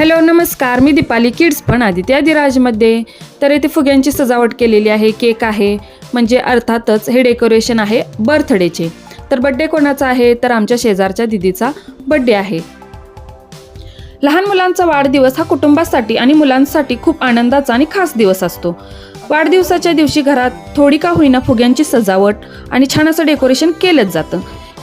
Hello नमस्कार, मी Deepali kids पण आदित्य आदिराजमध्ये. तर येथे फुग्यांची सजावट केलेली आहे, केक आहे, म्हणजे अर्थातच हे डेकोरेशन आहे बर्थडेचे. तर बड्डे कोणाचा आहे, तर आमच्या शेजारच्या दिदीचा बड्डे आहे. लहान मुलांचा वाढदिवस हा कुटुंबासाठी आणि मुलांसाठी खूप आनंदाचा आणि खास दिवस असतो. वाढदिवसाच्या दिवशी घरात थोडी का होईना फुग्यांची सजावट आणि छान असं डेकोरेशन केलंच जातं.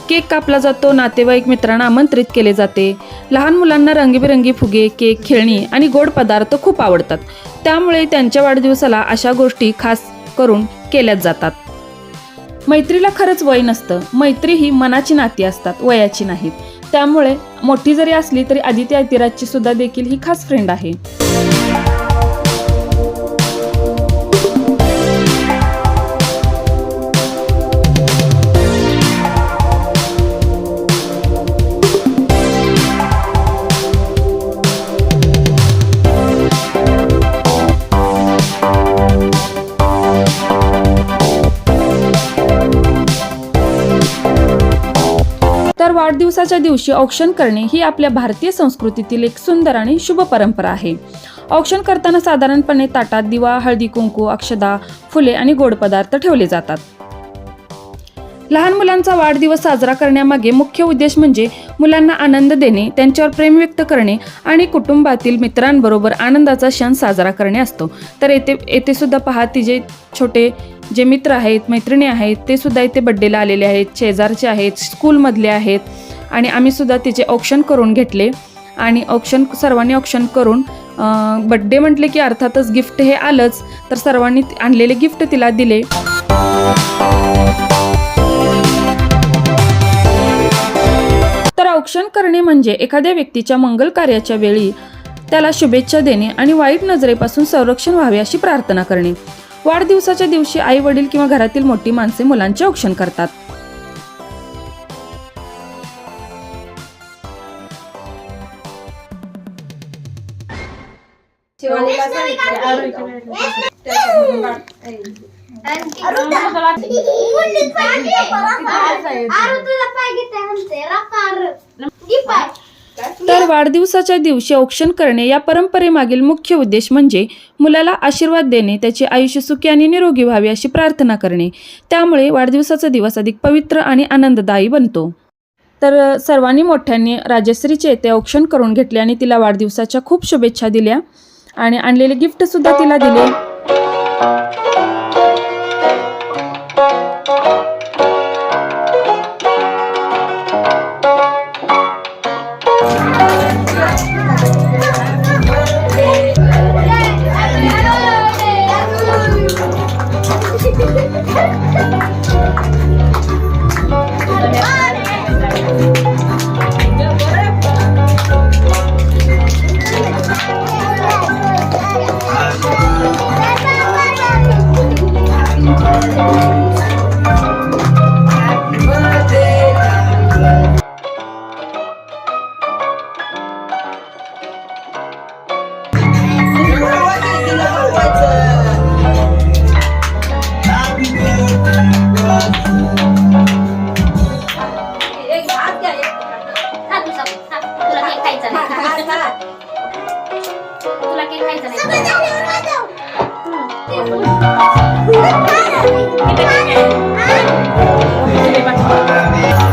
केक कापला जातो, नातेवाईक मित्रांना आमंत्रित केले जाते. लहान मुलांना रंगीबेरंगी फुगे, केक, खेळणी आणि गोड पदार्थ खूप आवडतात. त्यामुळे त्यांच्या वाढदिवसाला अशा गोष्टी खास करून केल्याच जातात. मैत्रीला खरंच वय नसतं. मैत्री ही मनाची नाती असतात, वयाची नाहीत. त्यामुळे मोठी जरी असली तरी आदित्य आदिराजची सुद्धा देखील ही खास फ्रेंड आहे. तर वाढदिवसाच्या दिवशी औक्षण करणे ही आपल्या भारतीय संस्कृतीतील एक सुंदर आणि शुभ परंपरा आहे. औक्षण करताना साधारणपणे ताटात दिवा, हळदी कुंकू, अक्षदा, फुले आणि गोड पदार्थ ठेवले जातात. लहान मुलांचा वाढदिवस साजरा करण्यामागे मुख्य उद्देश म्हणजे मुलांना आनंद देणे, त्यांच्यावर प्रेम व्यक्त करणे आणि कुटुंबातील मित्रांबरोबर आनंदाचा क्षण साजरा करणे असतो. तर येथे सुद्धा पहा, तिचे छोटे जे मित्र आहेत, मैत्रिणी आहेत, ते सुद्धा इथे बड्डेला आलेले आहेत, शेजारचे आहेत, स्कूलमधले आहेत. आणि आम्ही सुद्धा तिचे औक्षण करून घेतले आणि सर्वांनी औक्षण करून बड्डे म्हटले की अर्थातच गिफ्ट हे आलंच. तर सर्वांनी आणलेले गिफ्ट तिला दिले. तर औक्षण करणे म्हणजे एखाद्या व्यक्तीच्या मंगल कार्याच्या वेळी त्याला शुभेच्छा देणे आणि वाईट नजरेपासून संरक्षण व्हावे अशी प्रार्थना करणे. वाढदिवसाच्या दिवशी आई वडील किंवा घरातील मोठी माणसे मुलांचे औक्षण करतात. तर वाढदिवसाच्या दिवशी औक्षण करणे या परंपरेमागील मुख्य उद्देश म्हणजे मुलाला आशीर्वाद देणे, त्याचे आयुष्य सुखी आणि निरोगी व्हावे अशी प्रार्थना करणे. त्यामुळे वाढदिवसाचा दिवस अधिक पवित्र आणि आनंददायी बनतो. तर सर्वांनी मोठ्यांनी राजश्रीचे येथे औक्षण करून घेतले आणि तिला वाढदिवसाच्या खूप शुभेच्छा दिल्या आणि आणलेले गिफ्ट सुद्धा तिला दिले. तुला